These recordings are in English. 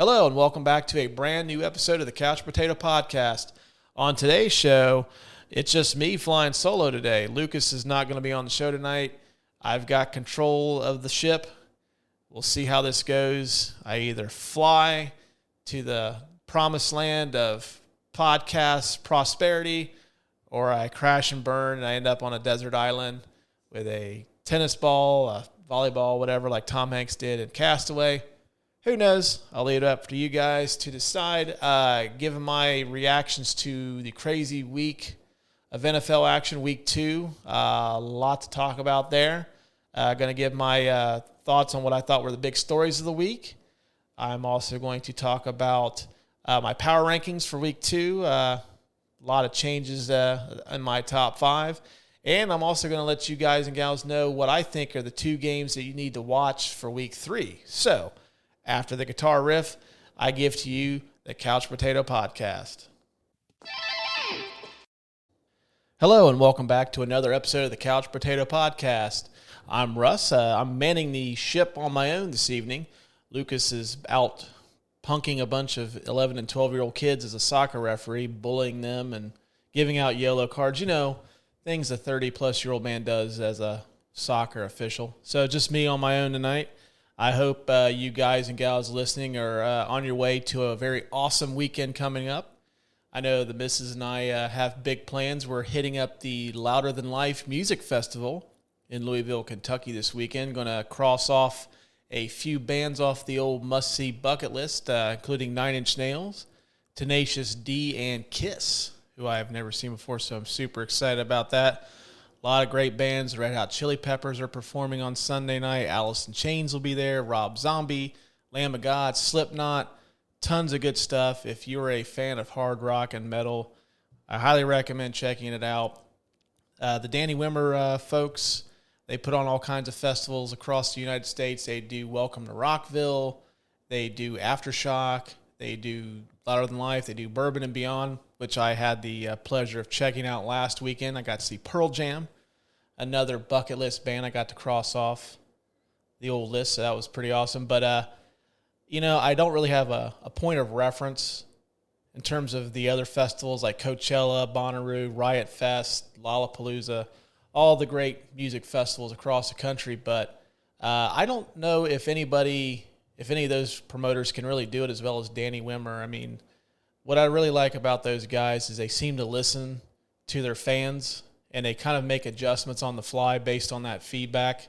Hello and welcome back to a brand new episode of the Couch Brotato Podcast. On today's show, it's just me flying solo today. Lucas is not going to be on the show tonight. I've got control of the ship. We'll see how this goes. I either fly to the promised land of podcast prosperity, or I crash and burn and I end up on a desert island with a tennis ball, a volleyball, whatever, like Tom Hanks did in Castaway. Who knows? I'll leave it up to you guys to decide. Given my reactions to the crazy week of NFL action, week 2, a lot to talk about there. Going to give my thoughts on what I thought were the big stories of the week. I'm also going to talk about my power rankings for week 2. A lot of changes in my top 5. And I'm also going to let you guys and gals know what I think are the 2 games that you need to watch for week 3. So, after the guitar riff, I give to you the Couch Brotato Podcast. Hello and welcome back to another episode of the Couch Brotato Podcast. I'm Russ. I'm manning the ship on my own this evening. Lucas is out punking a bunch of 11 and 12-year-old kids as a soccer referee, bullying them and giving out yellow cards. You know, things a 30-plus-year-old man does as a soccer official. So just me on my own tonight. I hope you guys and gals listening are on your way to a very awesome weekend coming up. I know the missus and I have big plans. We're hitting up the Louder Than Life Music Festival in Louisville, Kentucky this weekend. Going to cross off a few bands off the old must-see bucket list, including 9 Inch Nails, Tenacious D, and Kiss, who I have never seen before, so I'm super excited about that. A lot of great bands. Red Hot Chili Peppers are performing on Sunday night. Alice in Chains will be there. Rob Zombie, Lamb of God, Slipknot. Tons of good stuff. If you're a fan of hard rock and metal, I highly recommend checking it out. The Danny Wimmer folks, they put on all kinds of festivals across the United States. They do Welcome to Rockville. They do Aftershock. They do Louder Than Life. They do Bourbon and Beyond, which I had the pleasure of checking out last weekend. I got to see Pearl Jam, another bucket list band I got to cross off the old list, so that was pretty awesome. But, I don't really have a point of reference in terms of the other festivals like Coachella, Bonnaroo, Riot Fest, Lollapalooza, all the great music festivals across the country. But I don't know if any of those promoters can really do it as well as Danny Wimmer. I mean, what I really like about those guys is they seem to listen to their fans, and they kind of make adjustments on the fly based on that feedback.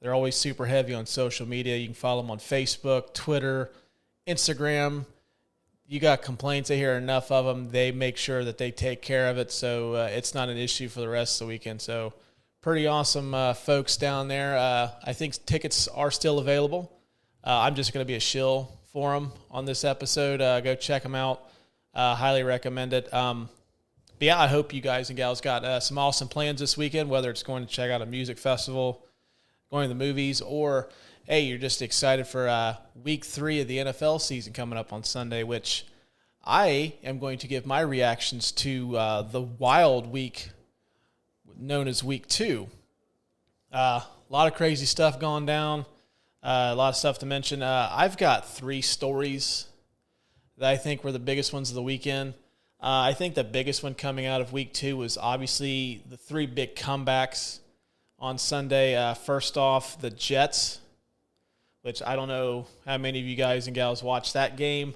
They're always super heavy on social media. You can follow them on Facebook, Twitter, Instagram. You got complaints, they hear enough of them, they make sure that they take care of it, so it's not an issue for the rest of the weekend. So pretty awesome folks down there. I think tickets are still available. I'm just going to be a shill for them on this episode. Go check them out. Highly recommend it. But yeah, I hope you guys and gals got some awesome plans this weekend, whether it's going to check out a music festival, going to the movies, or, hey, you're just excited for week 3 of the NFL season coming up on Sunday, which I am going to give my reactions to the wild week known as week 2. A lot of crazy stuff going down. A lot of stuff to mention. I've got 3 stories that I think were the biggest ones of the weekend. I think the biggest one coming out of week 2 was obviously the 3 big comebacks on Sunday. First off, the Jets, which I don't know how many of you guys and gals watched that game.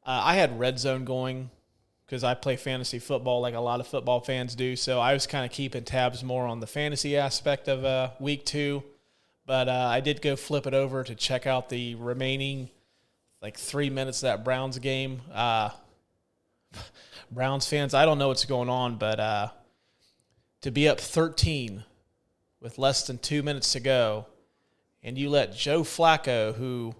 I had Red Zone going because I play fantasy football like a lot of football fans do, so I was kind of keeping tabs more on the fantasy aspect of week 2. But I did go flip it over to check out the remaining 3 minutes of that Browns game. Browns fans, I don't know what's going on, but to be up 13 with less than 2 minutes to go, and you let Joe Flacco, who,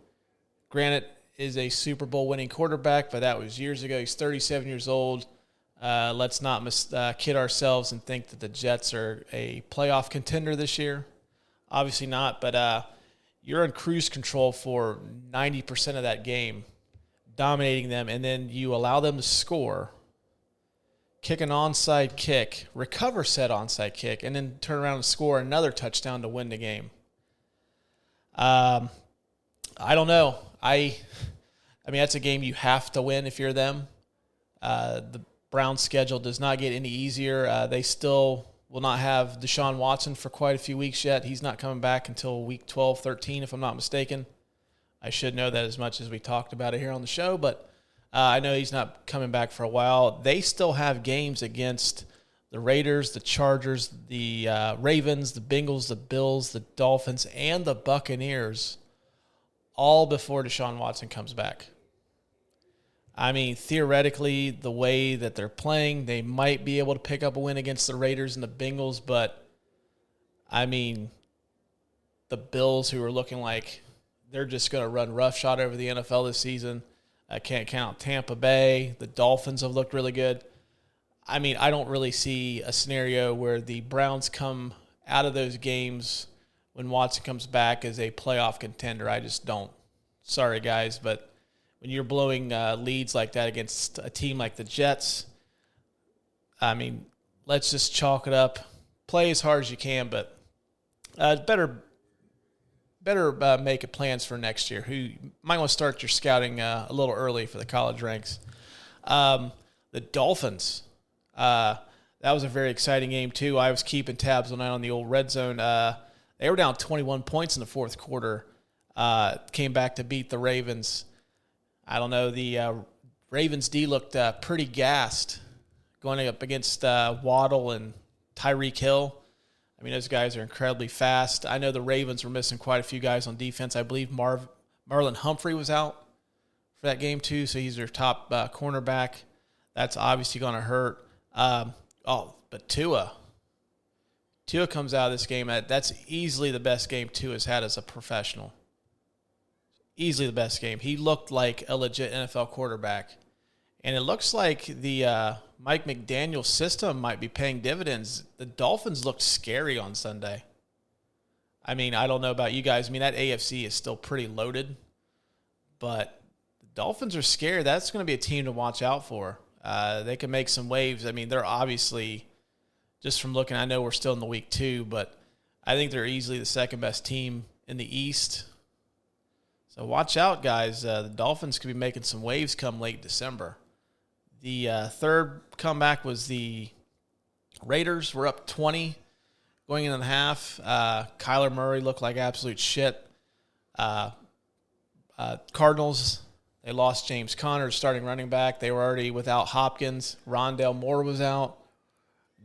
granted, is a Super Bowl winning quarterback, but that was years ago. He's 37 years old. Let's not kid ourselves and think that the Jets are a playoff contender this year. Obviously not, but you're in cruise control for 90% of that game, dominating them, and then you allow them to score, kick an onside kick, recover said onside kick, and then turn around and score another touchdown to win the game. I don't know. I mean, that's a game you have to win if you're them. The Browns' schedule does not get any easier. They still will not have Deshaun Watson for quite a few weeks yet. He's not coming back until week 12, 13, if I'm not mistaken. I should know that as much as we talked about it here on the show, but I know he's not coming back for a while. They still have games against the Raiders, the Chargers, the Ravens, the Bengals, the Bills, the Dolphins, and the Buccaneers, all before Deshaun Watson comes back. I mean, theoretically, the way that they're playing, they might be able to pick up a win against the Raiders and the Bengals, but, I mean, the Bills, who are looking like they're just going to run roughshod over the NFL this season. I can't count Tampa Bay. The Dolphins have looked really good. I mean, I don't really see a scenario where the Browns come out of those games when Watson comes back as a playoff contender. I just don't. Sorry, guys, but when you're blowing leads like that against a team like the Jets, I mean, let's just chalk it up. Play as hard as you can, but better make plans for next year. You might want to start your scouting a little early for the college ranks. The Dolphins, that was a very exciting game too. I was keeping tabs on the old red zone. They were down 21 points in the fourth quarter. Came back to beat the Ravens. I don't know. The Ravens D looked pretty gassed going up against Waddle and Tyreek Hill. I mean, those guys are incredibly fast. I know the Ravens were missing quite a few guys on defense. I believe Marlon Humphrey was out for that game too, so he's their top cornerback. That's obviously going to hurt. But Tua comes out of this game. That's easily the best game Tua's had as a professional. Easily the best game. He looked like a legit NFL quarterback. And it looks like the Mike McDaniel system might be paying dividends. The Dolphins looked scary on Sunday. I mean, I don't know about you guys. I mean, that AFC is still pretty loaded. But the Dolphins are scared. That's going to be a team to watch out for. They can make some waves. I mean, they're obviously, just from looking, I know we're still in the week 2, but I think they're easily the second best team in the East. So watch out, guys. The Dolphins could be making some waves come late December. The third comeback was the Raiders. Were up 20 going into the half. Kyler Murray looked like absolute shit. Cardinals, they lost James Conner, starting running back. They were already without Hopkins. Rondale Moore was out.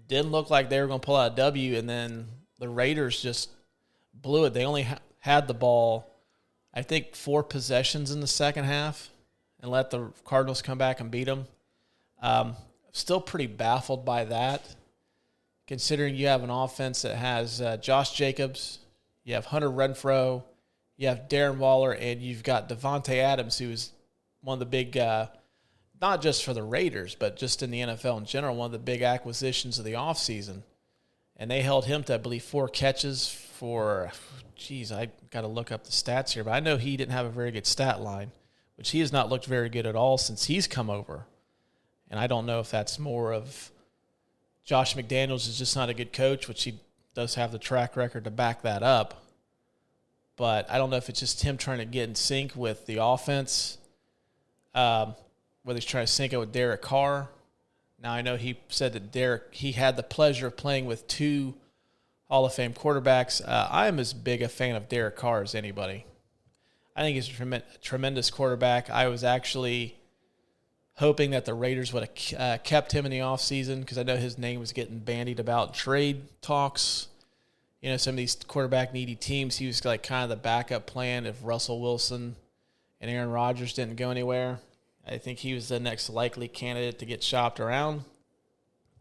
Didn't look like they were going to pull out a W, and then the Raiders just blew it. They only had the ball, I think, 4 possessions in the second half and let the Cardinals come back and beat them. Still pretty baffled by that, considering you have an offense that has Josh Jacobs, you have Hunter Renfrow, you have Darren Waller, and you've got Devontae Adams, who is one of the big, not just for the Raiders, but just in the NFL in general, one of the big acquisitions of the offseason. And they held him to, I believe, 4 catches for, I got to look up the stats here, but I know he didn't have a very good stat line, which he has not looked very good at all since he's come over. And I don't know if that's more of Josh McDaniels is just not a good coach, which he does have the track record to back that up. But I don't know if it's just him trying to get in sync with the offense, whether he's trying to sync it with Derek Carr. Now, I know he said that he had the pleasure of playing with 2 Hall of Fame quarterbacks. I am as big a fan of Derek Carr as anybody. I think he's a tremendous quarterback. I was actually hoping that the Raiders would have kept him in the offseason because I know his name was getting bandied about in trade talks. You know, some of these quarterback-needy teams, he was like kind of the backup plan if Russell Wilson and Aaron Rodgers didn't go anywhere. I think he was the next likely candidate to get shopped around.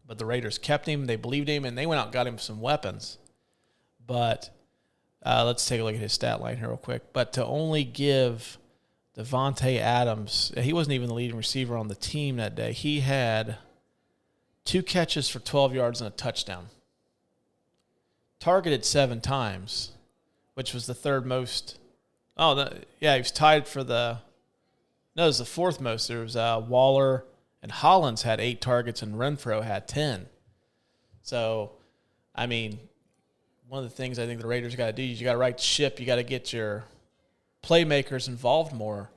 But the Raiders kept him, they believed him, and they went out and got him some weapons. But let's take a look at his stat line here real quick. But to only give Devontae Adams, he wasn't even the leading receiver on the team that day. He had 2 catches for 12 yards and a touchdown. Targeted 7 times, which was the third most. He was tied for it was the 4th most. There was Waller and Hollins had 8 targets and Renfrow had 10. So, I mean, one of the things I think the Raiders got to do is you got to right the ship. You got to get your playmakers involved more.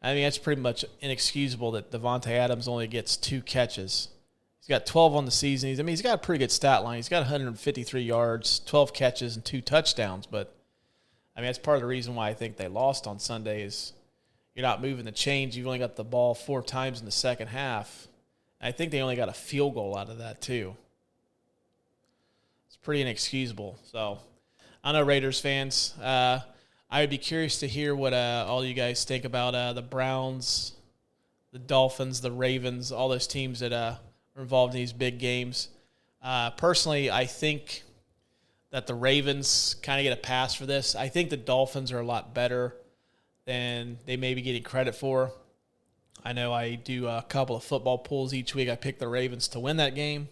I mean, that's pretty much inexcusable that Devontae Adams only gets 2 catches. He's got 12 on the season. He's got a pretty good stat line. He's got 153 yards, 12 catches, and 2 touchdowns. But, I mean, that's part of the reason why I think they lost on Sunday is you're not moving the chains. You've only got the ball 4 times in the second half. And I think they only got a field goal out of that, too. It's pretty inexcusable. So, I know Raiders fans. I would be curious to hear what all you guys think about the Browns, the Dolphins, the Ravens, all those teams that are involved in these big games. Personally, I think that the Ravens kind of get a pass for this. I think the Dolphins are a lot better than they may be getting credit for. I know I do a couple of football pools each week. I pick the Ravens to win that game.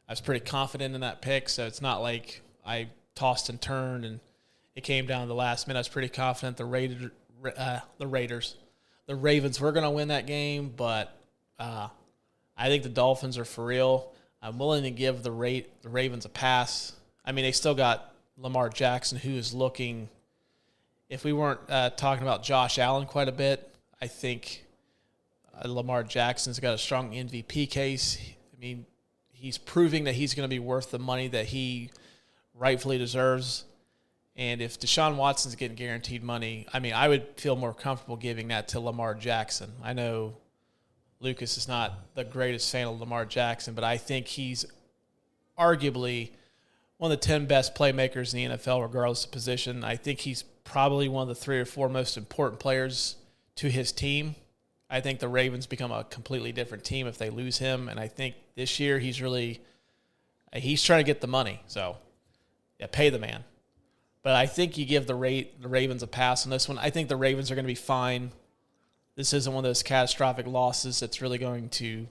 I was pretty confident in that pick, so it's not like I tossed and turned and it came down to the last minute. I was pretty confident the Ravens were going to win that game, but I think the Dolphins are for real. I'm willing to give the Ravens a pass. I mean, they still got Lamar Jackson, who is looking – if we weren't talking about Josh Allen quite a bit, I think Lamar Jackson's got a strong MVP case. I mean, he's proving that he's going to be worth the money that he rightfully deserves. And if Deshaun Watson's getting guaranteed money, I mean, I would feel more comfortable giving that to Lamar Jackson. I know Lucas is not the greatest fan of Lamar Jackson, but I think he's arguably one of the 10 best playmakers in the NFL, regardless of position. I think he's probably one of the 3 or 4 most important players to his team. I think the Ravens become a completely different team if they lose him, and I think this year he's trying to get the money. So, yeah, pay the man. But I think you give the Ravens a pass on this one. I think the Ravens are going to be fine. This isn't one of those catastrophic losses that's really going to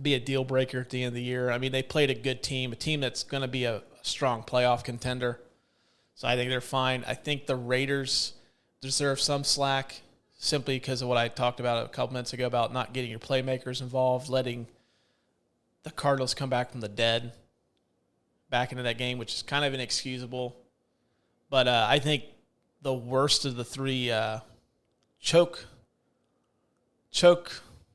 be a deal breaker at the end of the year. I mean, they played a good team, a team that's going to be a strong playoff contender. So I think they're fine. I think the Raiders deserve some slack simply because of what I talked about a couple minutes ago about not getting your playmakers involved, letting the Cardinals come back from the dead back into that game, which is kind of inexcusable. But I think the worst of the 3 choke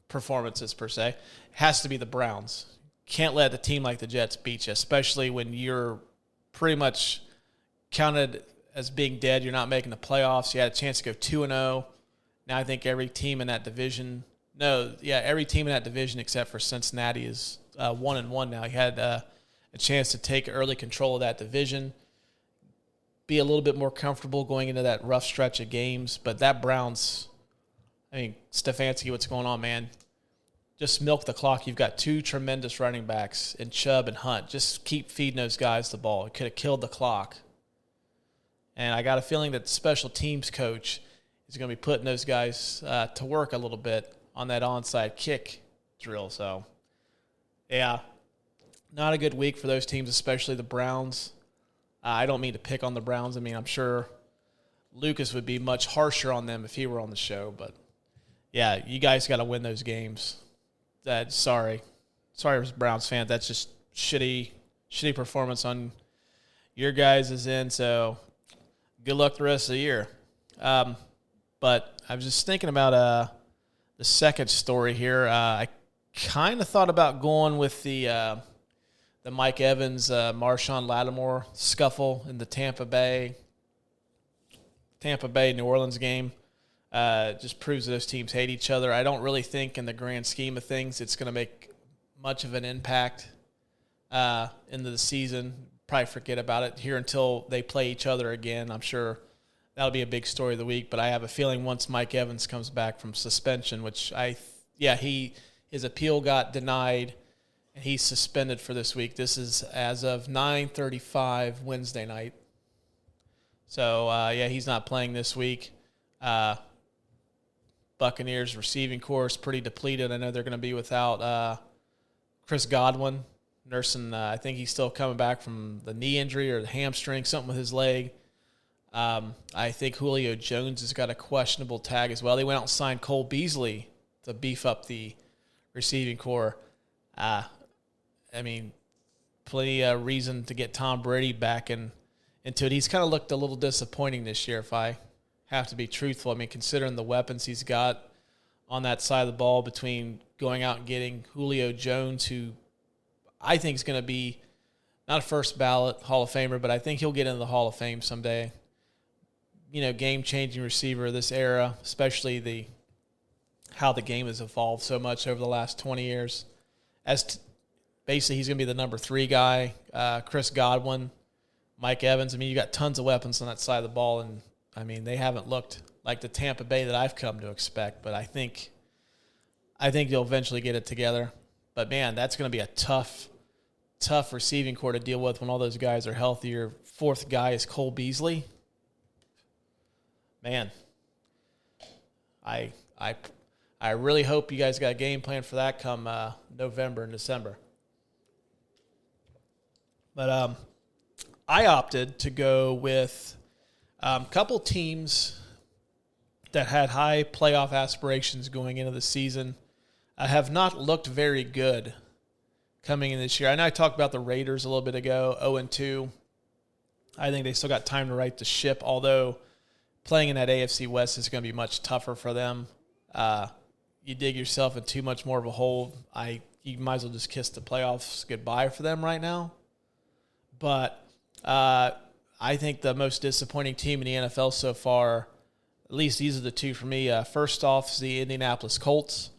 performances, per se, has to be the Browns. Can't let a team like the Jets beat you, especially when you're pretty much counted as being dead. You're not making the playoffs. You had a chance to go 2-0. Now I think every team in that division except for Cincinnati is 1-1 now. You had a chance to take early control of that division, be a little bit more comfortable going into that rough stretch of games. But that Browns, I mean, Stefanski, what's going on, man? Just milk the clock. You've got 2 tremendous running backs in Chubb and Hunt. Just keep feeding those guys the ball. It could have killed the clock. And I got a feeling that the special teams coach is going to be putting those guys to work a little bit on that onside kick drill. So, yeah, not a good week for those teams, especially the Browns. I don't mean to pick on the Browns. I mean, I'm sure Lucas would be much harsher on them if he were on the show. But, yeah, you guys got to win those games. Sorry, Browns fans. That's just shitty performance on your guys' end. So, good luck the rest of the year. But I was just thinking about the second story here. I kind of thought about going with the Mike Evans, Marshawn Lattimore scuffle in the Tampa Bay New Orleans game. Just proves that those teams hate each other. I don't really think in the grand scheme of things it's going to make much of an impact into the season. Probably forget about it here until they play each other again. I'm sure that'll be a big story of the week. But I have a feeling once Mike Evans comes back from suspension, which his appeal got denied, and he's suspended for this week. This is as of 9:35 Wednesday night. So, he's not playing this week. Buccaneers receiving corps is pretty depleted. I know they're going to be without Chris Godwin, nursing. I think he's still coming back from the knee injury or the hamstring, something with his leg. I think Julio Jones has got a questionable tag as well. They went out and signed Cole Beasley to beef up the receiving corps. Plenty of reason to get Tom Brady back into it. He's kind of looked a little disappointing this year, if I have to be truthful. I mean, considering the weapons he's got, on that side of the ball between going out and getting Julio Jones, who I think is going to be not a first ballot Hall of Famer, but I think he'll get into the Hall of Fame someday. Game-changing receiver of this era, especially how the game has evolved so much over the last 20 years. Basically, he's going to be the number 3 guy. Chris Godwin, Mike Evans. You got tons of weapons on that side of the ball, and they haven't looked like the Tampa Bay that I've come to expect. But I think they'll eventually get it together. But man, that's going to be a tough receiving core to deal with when all those guys are healthy. Your 4th guy is Cole Beasley. Man, I really hope you guys got a game plan for that come November and December. But I opted to go with a couple teams that had high playoff aspirations going into the season. Have not looked very good coming in this year. I know I talked about the Raiders a little bit ago, 0-2. I think they still got time to right the ship, although playing in that AFC West is going to be much tougher for them. You dig yourself in too much more of a hole. You might as well just kiss the playoffs goodbye for them right now. But I think the most disappointing team in the NFL so far, at least these are the two for me. First off is the Indianapolis Colts.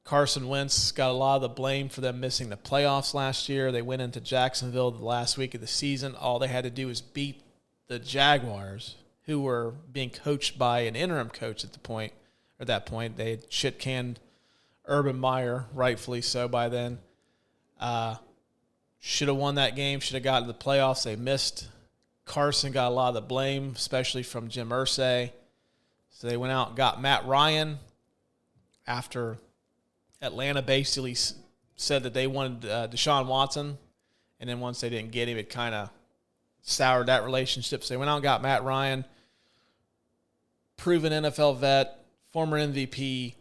Carson Wentz got a lot of the blame for them missing the playoffs last year. They went into Jacksonville the last week of the season. All they had to do was beat the Jaguars, who were being coached by an interim coach at that point. They had shit-canned Urban Meyer, rightfully so by then. Should have won that game, should have gotten to the playoffs. They missed. Carson got a lot of the blame, especially from Jim Irsay. So they went out and got Matt Ryan after Atlanta basically said that they wanted Deshaun Watson. And then once they didn't get him, it kind of soured that relationship. So they went out and got Matt Ryan, proven NFL vet, former MVP.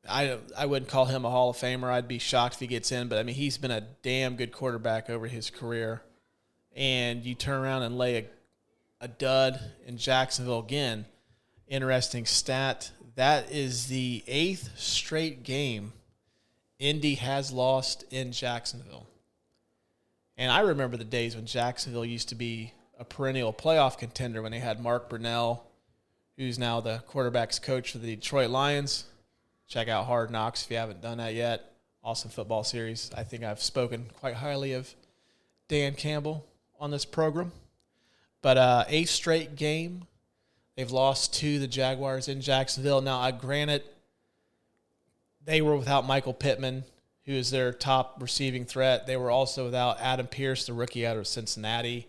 I wouldn't call him a Hall of Famer. I'd be shocked if he gets in. But, he's been a damn good quarterback over his career. And you turn around and lay a dud in Jacksonville again. Interesting stat. That is the 8th straight game Indy has lost in Jacksonville. And I remember the days when Jacksonville used to be a perennial playoff contender when they had Mark Brunell, who's now the quarterback's coach for the Detroit Lions. Check out Hard Knocks if you haven't done that yet. Awesome football series. I think I've spoken quite highly of Dan Campbell on this program. But 8th straight game, they've lost to the Jaguars in Jacksonville. Now, granted, they were without Michael Pittman, who is their top receiving threat. They were also without Adam Pierce, the rookie out of Cincinnati,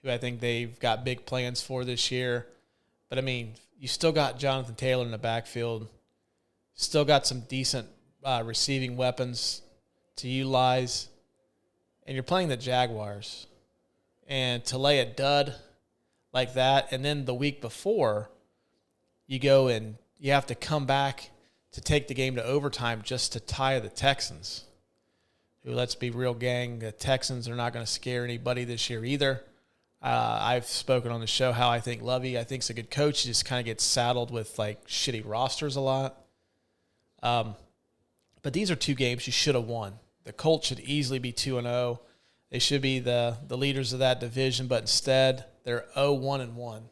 who I think they've got big plans for this year. But, you still got Jonathan Taylor in the backfield. Still got some decent receiving weapons to utilize. And you're playing the Jaguars. And to lay a dud like that, and then the week before, you go and you have to come back to take the game to overtime just to tie the Texans, who, let's be real, gang, the Texans are not going to scare anybody this year either. I've spoken on the show how I think Lovey, I think, is a good coach. He just kind of gets saddled with, shitty rosters a lot. But these are two games you should have won. The Colts should easily be 2-0. They should be the leaders of that division, but instead they're 0-1-1.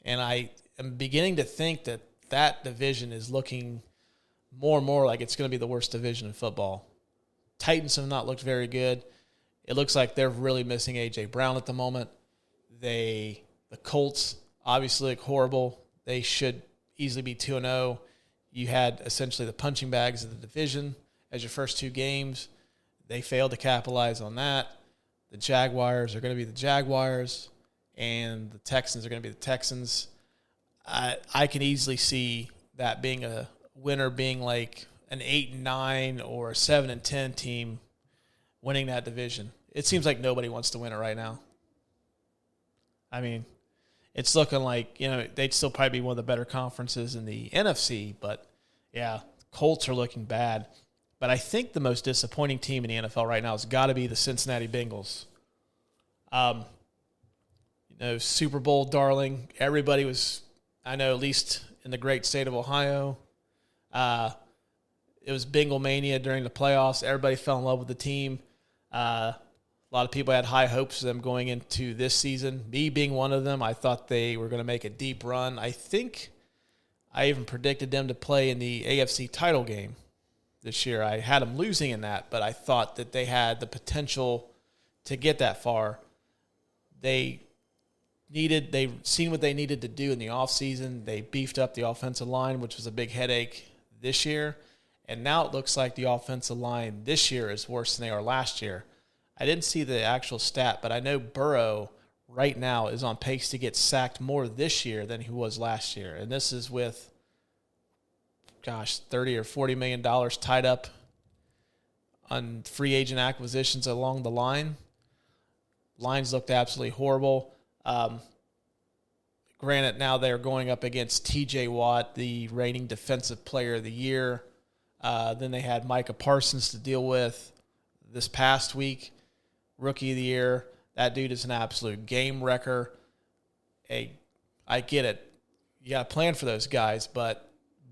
And I am beginning to think that division is looking more and more like it's going to be the worst division in football. Titans have not looked very good. It looks like they're really missing A.J. Brown at the moment. The Colts obviously look horrible. They should easily be 2-0. You had essentially the punching bags of the division as your first two games. They failed to capitalize on that. The Jaguars are going to be the Jaguars, and the Texans are going to be the Texans. I can easily see that being a winner being like an 8-9 or a 7-10 team winning that division. It seems like nobody wants to win it right now. It's looking like, they'd still probably be one of the better conferences in the NFC, but yeah, Colts are looking bad. But I think the most disappointing team in the NFL right now has got to be the Cincinnati Bengals. Super Bowl darling. Everybody was, I know at least in the great state of Ohio, it was Bengal mania during the playoffs. Everybody fell in love with the team. A lot of people had high hopes for them going into this season. Me being one of them, I thought they were going to make a deep run. I think I even predicted them to play in the AFC title game this year. I had them losing in that, but I thought that they had the potential to get that far. They've seen what they needed to do in the offseason. They beefed up the offensive line, which was a big headache this year. And now it looks like the offensive line this year is worse than they are last year. I didn't see the actual stat, but I know Burrow right now is on pace to get sacked more this year than he was last year. And this is with, $30 or $40 million tied up on free agent acquisitions along the line. Lines looked absolutely horrible. Granted, now they're going up against T.J. Watt, the reigning defensive player of the year. Then they had Micah Parsons to deal with this past week, rookie of the year. That dude is an absolute game wrecker. I get it. You got to plan for those guys, but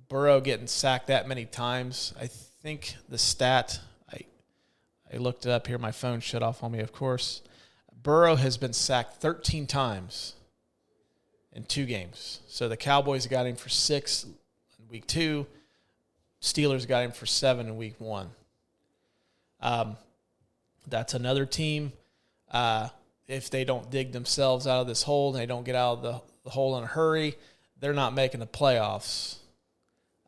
Burrow getting sacked that many times, I think the stat, I looked it up here. My phone shut off on me, of course. Burrow has been sacked 13 times in 2 games. So the Cowboys got him for 6 in week 2. Steelers got him for 7 in week 1. That's another team. If they don't dig themselves out of this hole and they don't get out of the hole in a hurry, they're not making the playoffs.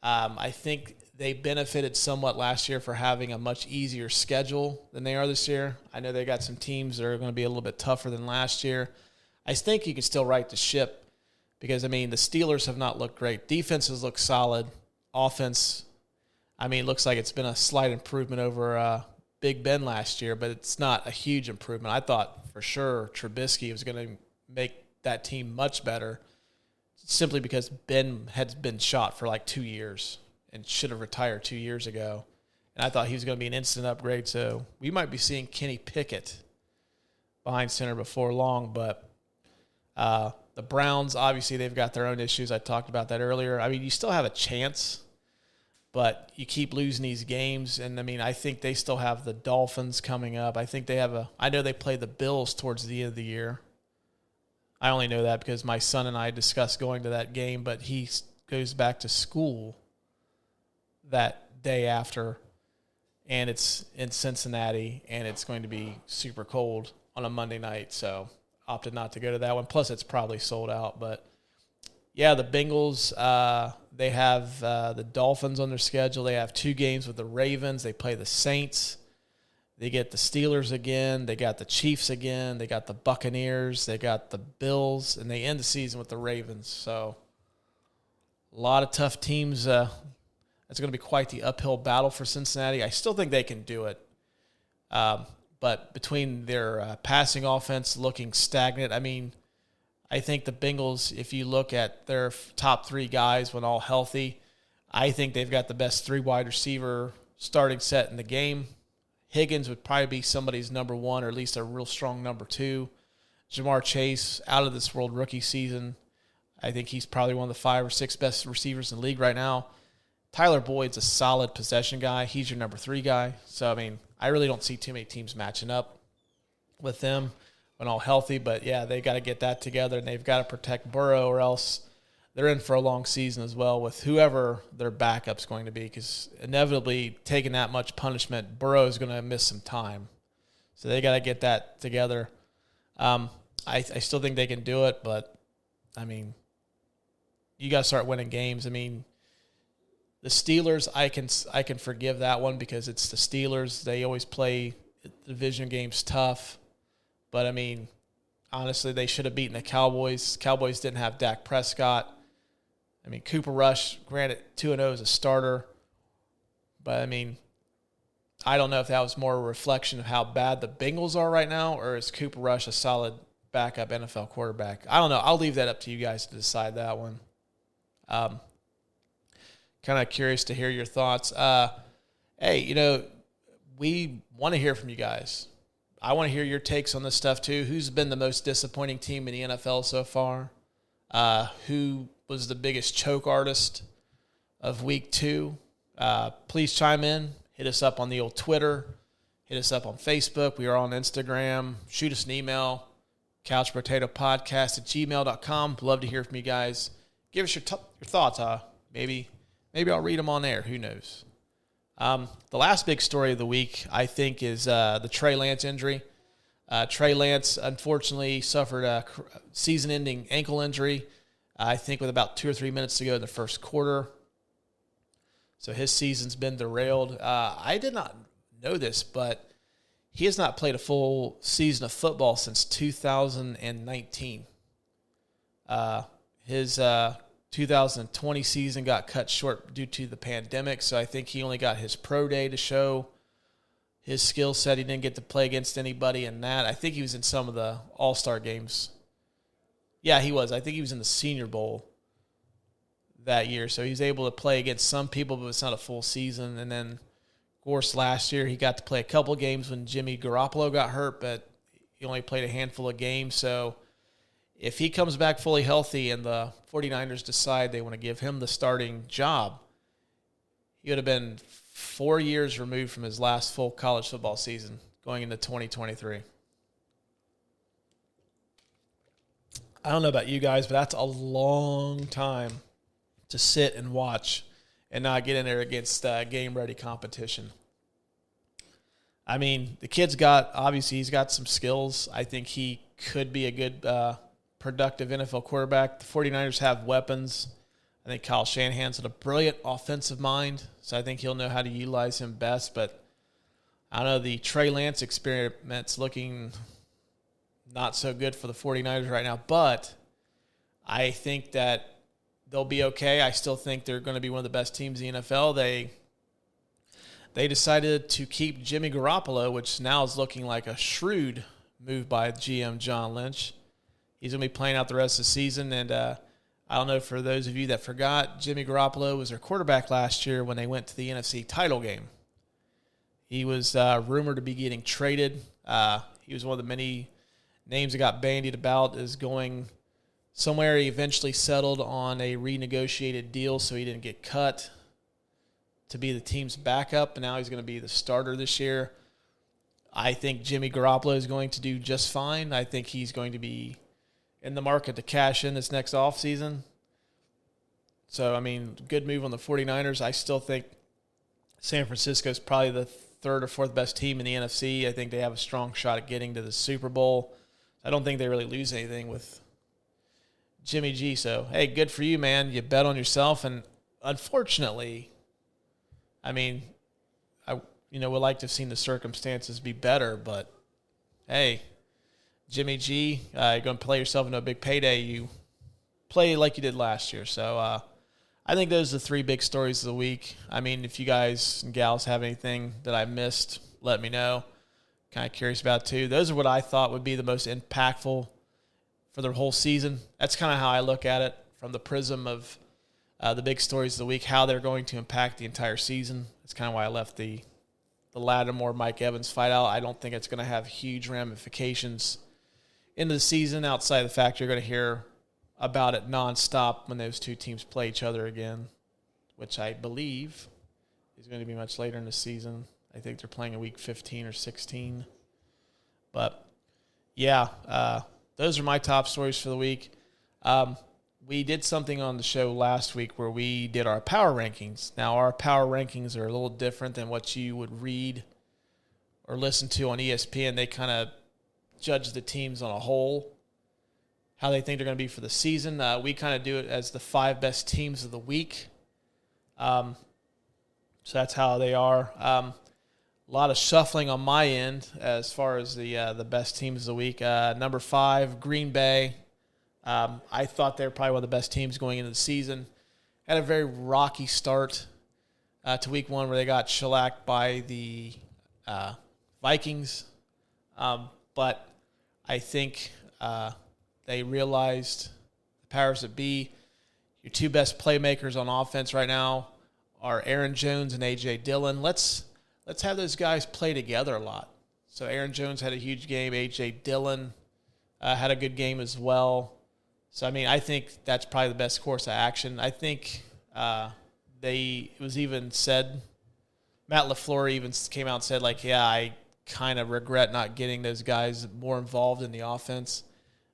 I think they benefited somewhat last year for having a much easier schedule than they are this year. I know they got some teams that are going to be a little bit tougher than last year. I think you can still right the ship because, the Steelers have not looked great. Defenses look solid. Offense, looks like it's been a slight improvement over Big Ben last year, but it's not a huge improvement. I thought for sure Trubisky was going to make that team much better simply because Ben had been shot for like 2 years and should have retired 2 years ago. And I thought he was going to be an instant upgrade. So we might be seeing Kenny Pickett behind center before long. But the Browns, obviously, they've got their own issues. I talked about that earlier. You still have a chance, but you keep losing these games. And, I think they still have the Dolphins coming up. I think they have I know they play the Bills towards the end of the year. I only know that because my son and I discussed going to that game, but he goes back to school that day after, and it's in Cincinnati, and it's going to be super cold on a Monday night, so opted not to go to that one. Plus, it's probably sold out. But, yeah, the Bengals, they have the Dolphins on their schedule. They have 2 games with the Ravens. They play the Saints. They get the Steelers again. They got the Chiefs again. They got the Buccaneers. They got the Bills. And they end the season with the Ravens. So a lot of tough teams. It's going to be quite the uphill battle for Cincinnati. I still think they can do it. But between their passing offense looking stagnant, I think the Bengals, if you look at their top 3 guys when all healthy, I think they've got the best 3 wide receiver starting set in the game. Higgins would probably be somebody's number 1 or at least a real strong number 2. Jamar Chase, out of this world rookie season. I think he's probably one of the 5 or 6 best receivers in the league right now. Tyler Boyd's a solid possession guy. He's your number 3 guy. So, I really don't see too many teams matching up with them when all healthy. But, yeah, they got to get that together, and they've got to protect Burrow or else they're in for a long season as well with whoever their backup's going to be because inevitably taking that much punishment, Burrow is going to miss some time. So they got to get that together. I still think they can do it, but, you got to start winning games. The Steelers, I can forgive that one because it's the Steelers. They always play division games tough. But, honestly, they should have beaten the Cowboys. Cowboys didn't have Dak Prescott. Cooper Rush, granted, 2-0 as a starter. But, I don't know if that was more a reflection of how bad the Bengals are right now, or is Cooper Rush a solid backup NFL quarterback? I don't know. I'll leave that up to you guys to decide that one. Kind of curious to hear your thoughts. Hey, we want to hear from you guys. I want to hear your takes on this stuff too. Who's been the most disappointing team in the NFL so far? Who was the biggest choke artist of week 2? Please chime in. Hit us up on the old Twitter. Hit us up on Facebook. We are on Instagram. Shoot us an email, couchbrotatopodcast@gmail.com. Love to hear from you guys. Give us your thoughts. Maybe I'll read them on air. Who knows? The last big story of the week, I think, is the Trey Lance injury. Trey Lance, unfortunately, suffered a season-ending ankle injury, I think with about 2 or 3 minutes to go in the first quarter. So his season's been derailed. I did not know this, but he has not played a full season of football since 2019. His 2020 season got cut short due to the pandemic, so I think he only got his pro day to show his skill set. He didn't get to play against anybody in that. I think he was in some of the All-Star games. Yeah, he was. I think he was in the Senior Bowl that year, so he was able to play against some people, but it's not a full season. And then, of course, last year he got to play a couple games when Jimmy Garoppolo got hurt, but he only played a handful of games. So if he comes back fully healthy and the 49ers decide they want to give him the starting job, he would have been 4 years removed from his last full college football season going into 2023. I don't know about you guys, but that's a long time to sit and watch and not get in there against game-ready competition. I mean, the kid's he's got some skills. I think he could be a good, productive NFL quarterback. The 49ers have weapons. I think Kyle Shanahan's got a brilliant offensive mind, so I think he'll know how to utilize him best. But I don't know, the Trey Lance experiment's looking not so good for the 49ers right now, but I think that they'll be okay. I still think they're going to be one of the best teams in the NFL. They decided to keep Jimmy Garoppolo, which now is looking like a shrewd move by GM John Lynch. He's going to be playing out the rest of the season, and I don't know, for those of you that forgot, Jimmy Garoppolo was their quarterback last year when they went to the NFC title game. He was rumored to be getting traded. He was one of the many names that got bandied about as going somewhere. He eventually settled on a renegotiated deal, so he didn't get cut to be the team's backup, and now he's going to be the starter this year. I think Jimmy Garoppolo is going to do just fine. I think he's going to be in the market to cash in this next offseason. So, I mean, good move on the 49ers. I still think San Francisco is probably the third or fourth best team in the NFC. I think they have a strong shot at getting to the Super Bowl. I don't think they really lose anything with Jimmy G. So, hey, good for you, man. You bet on yourself. And unfortunately, I mean, I would like to have seen the circumstances be better, but hey, Jimmy G, you're going to play yourself into a big payday. You play like you did last year. So I think those are the 3 big stories of the week. I mean, if you guys and gals have anything that I missed, let me know. Kind of curious about too. Those are what I thought would be the most impactful for the whole season. That's kind of how I look at it from the prism of the big stories of the week, how they're going to impact the entire season. That's kind of why I left the Lattimore-Mike Evans fight out. I don't think it's going to have huge ramifications into the season outside of the fact you're going to hear about it nonstop when those two teams play each other again, which I believe is going to be much later in the season. I think they're playing in week 15 or 16. But, yeah, those are my top stories for the week. We did something on the show last week where we did our power rankings. Now, our power rankings are a little different than what you would read or listen to on ESPN. They kind of judge the teams on a whole, how they think they're going to be for the season. We kind of do it as the 5 best teams of the week. So that's how they are. A lot of shuffling on my end as far as the best teams of the week. Number 5, Green Bay. I thought they were probably one of the best teams going into the season. Had a very rocky start to week 1 where they got shellacked by the Vikings. But I think they realized the powers that be. Your 2 best playmakers on offense right now are Aaron Jones and A.J. Dillon. Let's have those guys play together a lot. So Aaron Jones had a huge game. A.J. Dillon had a good game as well. So, I mean, I think that's probably the best course of action. I think it was even said, Matt LaFleur even came out and said, like, yeah, I kind of regret not getting those guys more involved in the offense.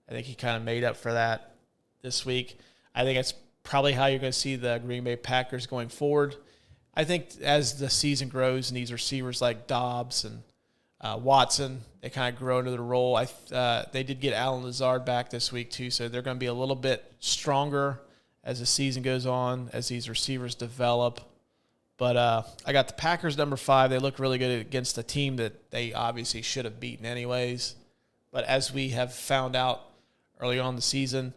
I think he kind of made up for that this week. I think that's probably how you're going to see the Green Bay Packers going forward. I think as the season grows and these receivers like Dobbs and Watson, they kind of grow into the role. They did get Allen Lazard back this week too, so they're going to be a little bit stronger as the season goes on, as these receivers develop. But I got the Packers number 5. They look really good against a team that they obviously should have beaten anyways. But as we have found out early on in the season,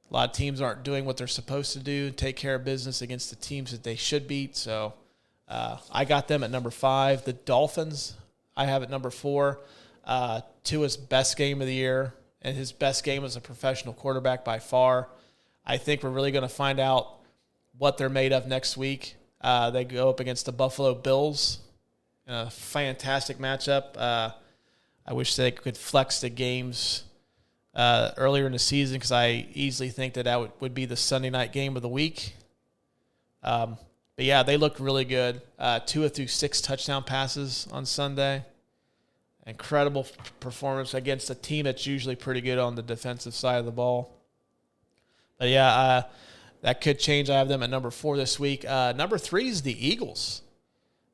a lot of teams aren't doing what they're supposed to do, take care of business against the teams that they should beat. So I got them at number 5. The Dolphins, I have at number 4. Tua's best game of the year, and his best game as a professional quarterback by far. I think we're really going to find out what they're made of next week. They go up against the Buffalo Bills. A fantastic matchup. I wish they could flex the games earlier in the season because I easily think that would be the Sunday night game of the week. But, yeah, they looked really good. Tua threw 6 touchdown passes on Sunday. Incredible performance against a team that's usually pretty good on the defensive side of the ball. But, yeah, that could change. I have them at number 4 this week. Number 3 is the Eagles.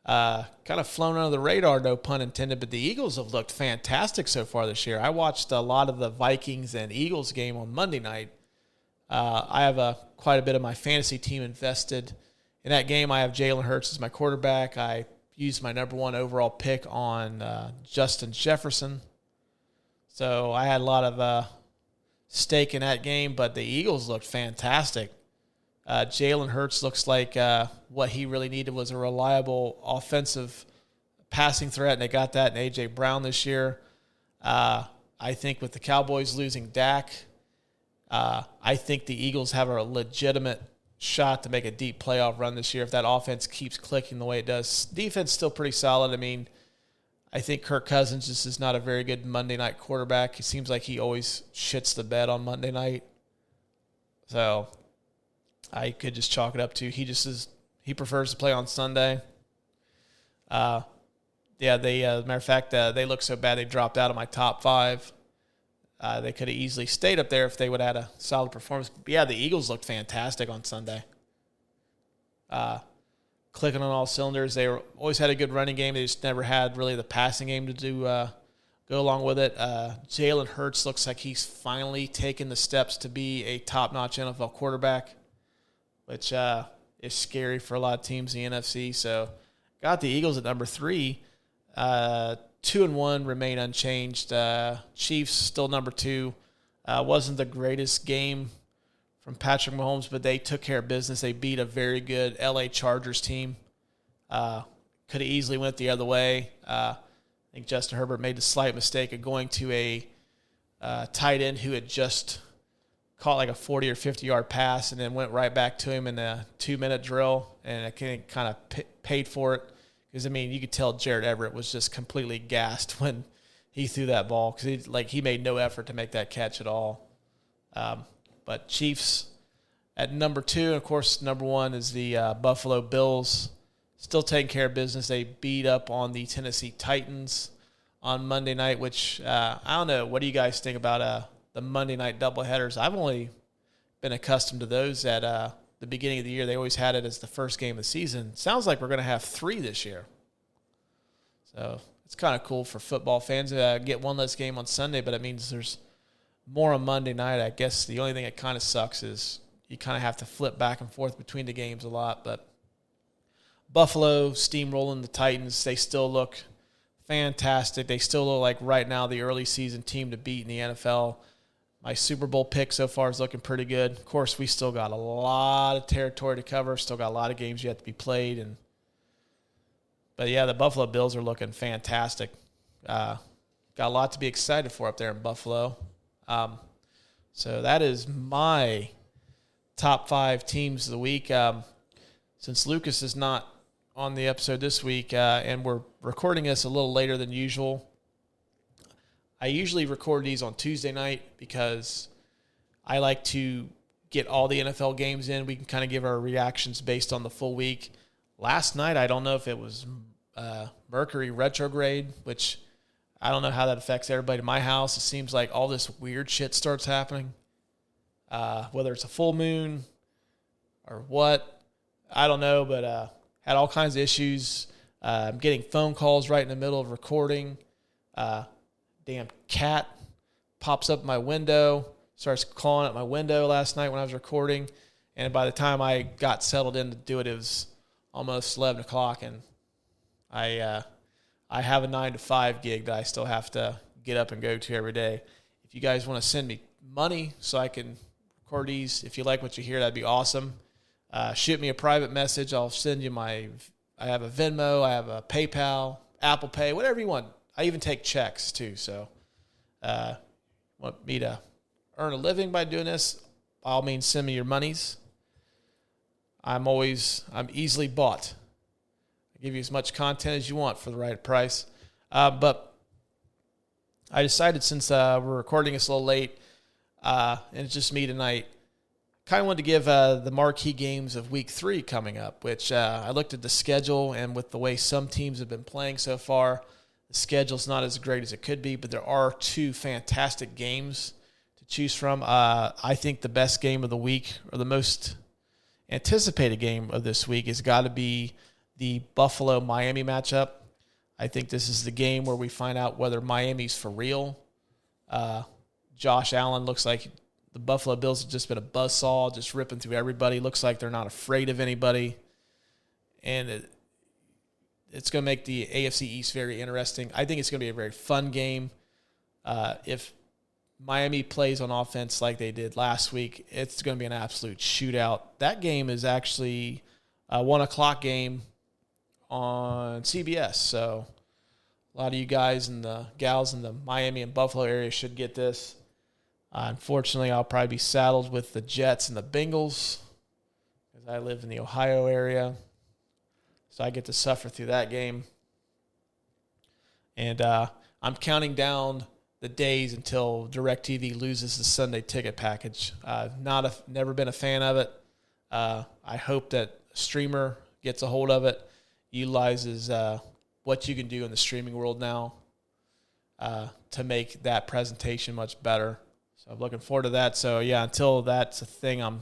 Kind of flown under the radar, no pun intended, but the Eagles have looked fantastic so far this year. I watched a lot of the Vikings and Eagles game on Monday night. I have quite a bit of my fantasy team invested in that game. I have Jalen Hurts as my quarterback. I used my number 1 overall pick on Justin Jefferson. So I had a lot of stake in that game, but the Eagles looked fantastic. Jalen Hurts looks like what he really needed was a reliable offensive passing threat, and they got that in A.J. Brown this year. I think with the Cowboys losing Dak, I think the Eagles have a legitimate shot to make a deep playoff run this year if that offense keeps clicking the way it does. Defense still pretty solid. I mean, I think Kirk Cousins just is not a very good Monday night quarterback. It seems like he always shits the bed on Monday night. So I could just chalk it up to he prefers to play on Sunday. As a matter of fact, they look so bad they dropped out of my top 5. They could have easily stayed up there if they would have had a solid performance. But yeah, the Eagles looked fantastic on Sunday. Clicking on all cylinders. They always had a good running game. They just never had really the passing game to go along with it. Jalen Hurts looks like he's finally taken the steps to be a top-notch NFL quarterback, which is scary for a lot of teams in the NFC. So got the Eagles at number 3. 2-1 remain unchanged. Chiefs still number 2. Wasn't the greatest game from Patrick Mahomes, but they took care of business. They beat a very good LA Chargers team. Could have easily went the other way. I think Justin Herbert made the slight mistake of going to a tight end who had just caught like a 40 or 50-yard pass and then went right back to him in a 2-minute drill, and I kind of paid for it. Because, I mean, you could tell Jared Everett was just completely gassed when he threw that ball because he made no effort to make that catch at all. But Chiefs at number 2, and, of course, number 1 is the Buffalo Bills. Still taking care of business. They beat up on the Tennessee Titans on Monday night, which I don't know. What do you guys think about the Monday night doubleheaders? I've only been accustomed to those at the beginning of the year. They always had it as the first game of the season. Sounds like we're going to have 3 this year. So it's kind of cool for football fans to get one less game on Sunday, but it means there's more on Monday night. I guess the only thing that kind of sucks is you kind of have to flip back and forth between the games a lot. But Buffalo steamrolling the Titans. They still look fantastic. They still look like right now the early season team to beat in the NFL. My Super Bowl pick so far is looking pretty good. Of course, we still got a lot of territory to cover. Still got a lot of games yet to be played. But, yeah, the Buffalo Bills are looking fantastic. Got a lot to be excited for up there in Buffalo. So that is my top 5 teams of the week. Since Lucas is not on the episode this week, and we're recording this a little later than usual, I usually record these on Tuesday night because I like to get all the NFL games in. We can kind of give our reactions based on the full week. Last night, I don't know if it was Mercury retrograde, which I don't know how that affects everybody in my house. It seems like all this weird shit starts happening, whether it's a full moon or what. I don't know, but had all kinds of issues. I'm getting phone calls right in the middle of recording. Damn cat pops up my window, starts clawing at my window last night when I was recording. And by the time I got settled in to do it, it was almost 11 o'clock. And I have a 9-to-5 gig that I still have to get up and go to every day. If you guys want to send me money so I can record these, if you like what you hear, that'd be awesome. Shoot me a private message. I'll send you I have a Venmo, I have a PayPal, Apple Pay, whatever you want. I even take checks too. So, want me to earn a living by doing this? By all means, send me your monies. I'm easily bought. I give you as much content as you want for the right price. But I decided, since we're recording this a little late, and it's just me tonight, kind of wanted to give the marquee games of week 3 coming up, which I looked at the schedule, and with the way some teams have been playing so far, the schedule's not as great as it could be, but there are 2 fantastic games to choose from. I think the best game of the week, or the most anticipated game of this week, has got to be the Buffalo-Miami matchup. I think this is the game where we find out whether Miami's for real. Josh Allen looks like the Buffalo Bills have just been a buzzsaw, just ripping through everybody. Looks like they're not afraid of anybody. And it's going to make the AFC East very interesting. I think it's going to be a very fun game. If Miami plays on offense like they did last week, it's going to be an absolute shootout. That game is actually a 1 o'clock game on CBS. So a lot of you guys and the gals in the Miami and Buffalo area should get this. Unfortunately, I'll probably be saddled with the Jets and the Bengals because I live in the Ohio area. So I get to suffer through that game. And I'm counting down the days until DirecTV loses the Sunday ticket package. Never been a fan of it. I hope that a streamer gets a hold of it, utilizes what you can do in the streaming world now to make that presentation much better. So I'm looking forward to that. So, yeah, until that's a thing, I'm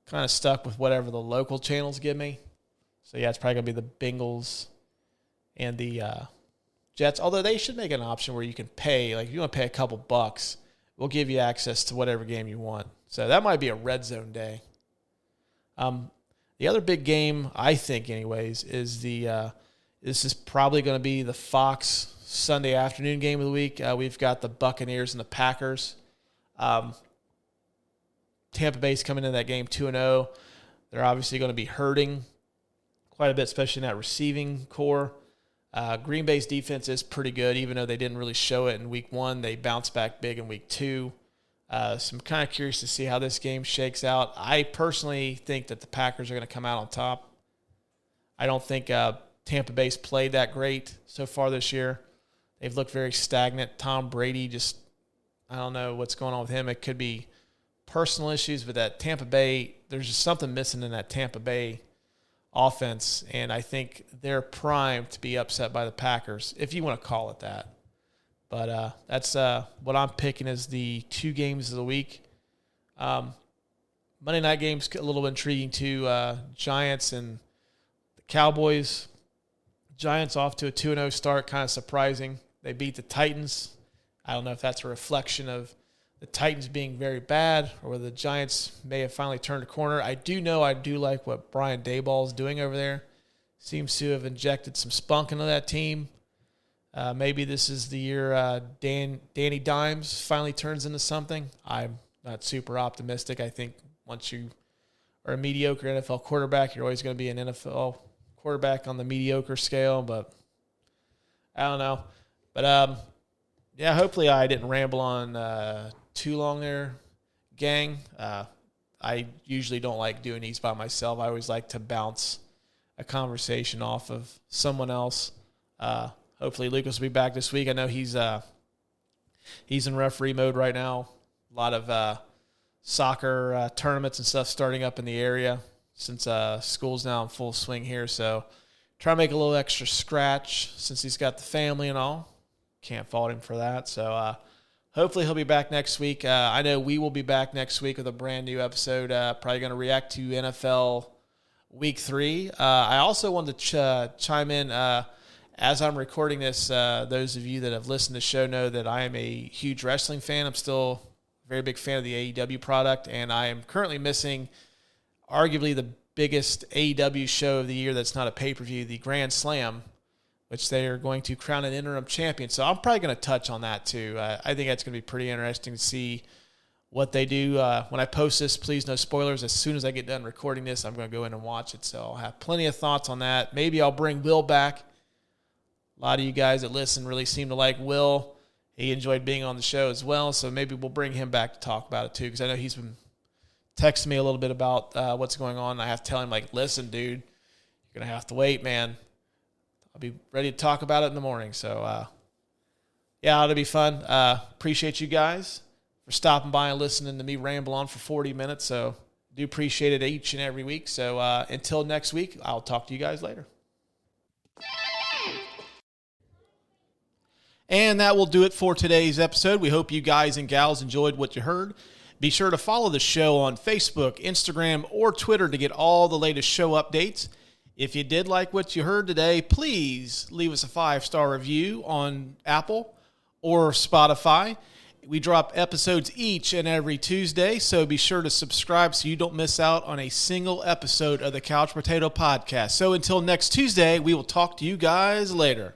kind of stuck with whatever the local channels give me. So, yeah, it's probably going to be the Bengals and the Jets, although they should make an option where you can pay. Like, if you want to pay a couple bucks, we'll give you access to whatever game you want. So that might be a red zone day. The other big game, I think anyways, is this is probably going to be the Fox Sunday afternoon game of the week. We've got the Buccaneers and the Packers. Tampa Bay's coming in that game 2-0. They're obviously going to be hurting quite a bit, especially in that receiving core. Green Bay's defense is pretty good, even though they didn't really show it in week 1. They bounced back big in week 2. So I'm kind of curious to see how this game shakes out. I personally think that the Packers are going to come out on top. I don't think Tampa Bay's played that great so far this year. They've looked very stagnant. Tom Brady just, I don't know what's going on with him. It could be personal issues, but that Tampa Bay, there's just something missing in that Tampa Bay offense, and I think they're primed to be upset by the Packers, if you want to call it that. But that's what I'm picking as the 2 games of the week. Monday night game's a little intriguing too. Giants and the Cowboys. Giants off to a 2-0 start, kind of surprising. They beat the Titans. I don't know if that's a reflection of the Titans being very bad or whether the Giants may have finally turned a corner. I do like what Brian Daboll is doing over there. Seems to have injected some spunk into that team. Maybe this is the year Danny Dimes finally turns into something. I'm not super optimistic. I think once you are a mediocre NFL quarterback, you're always going to be an NFL quarterback on the mediocre scale. But I don't know. But, yeah, hopefully I didn't ramble on too long there, gang. I usually don't like doing these by myself. I always like to bounce a conversation off of someone else. Hopefully Lucas will be back this week. I know he's in referee mode right now. A lot of soccer tournaments and stuff starting up in the area since school's now in full swing here. So try to make a little extra scratch since he's got the family and all. Can't fault him for that. So hopefully he'll be back next week. I know we will be back next week with a brand new episode. Probably going to react to NFL Week 3. I also wanted to chime in as I'm recording this. Those of you that have listened to the show know that I am a huge wrestling fan. I'm still a very big fan of the AEW product, and I am currently missing arguably the biggest AEW show of the year that's not a pay-per-view, the Grand Slam, which they are going to crown an interim champion. So I'm probably going to touch on that too. I think that's going to be pretty interesting to see what they do. When I post this, please no spoilers. As soon as I get done recording this, I'm going to go in and watch it. So I'll have plenty of thoughts on that. Maybe I'll bring Will back. A lot of you guys that listen really seem to like Will. He enjoyed being on the show as well, so maybe we'll bring him back to talk about it too, because I know he's been texting me a little bit about what's going on. I have to tell him, like, listen, dude, you're going to have to wait, man. I'll be ready to talk about it in the morning. So, yeah, it'll be fun. Appreciate you guys for stopping by and listening to me ramble on for 40 minutes. So do appreciate it each and every week. So until next week, I'll talk to you guys later. And that will do it for today's episode. We hope you guys and gals enjoyed what you heard. Be sure to follow the show on Facebook, Instagram, or Twitter to get all the latest show updates. If you did like what you heard today, please leave us a 5-star review on Apple or Spotify. We drop episodes each and every Tuesday, so be sure to subscribe so you don't miss out on a single episode of the Couch Brotato Podcast. So until next Tuesday, we will talk to you guys later.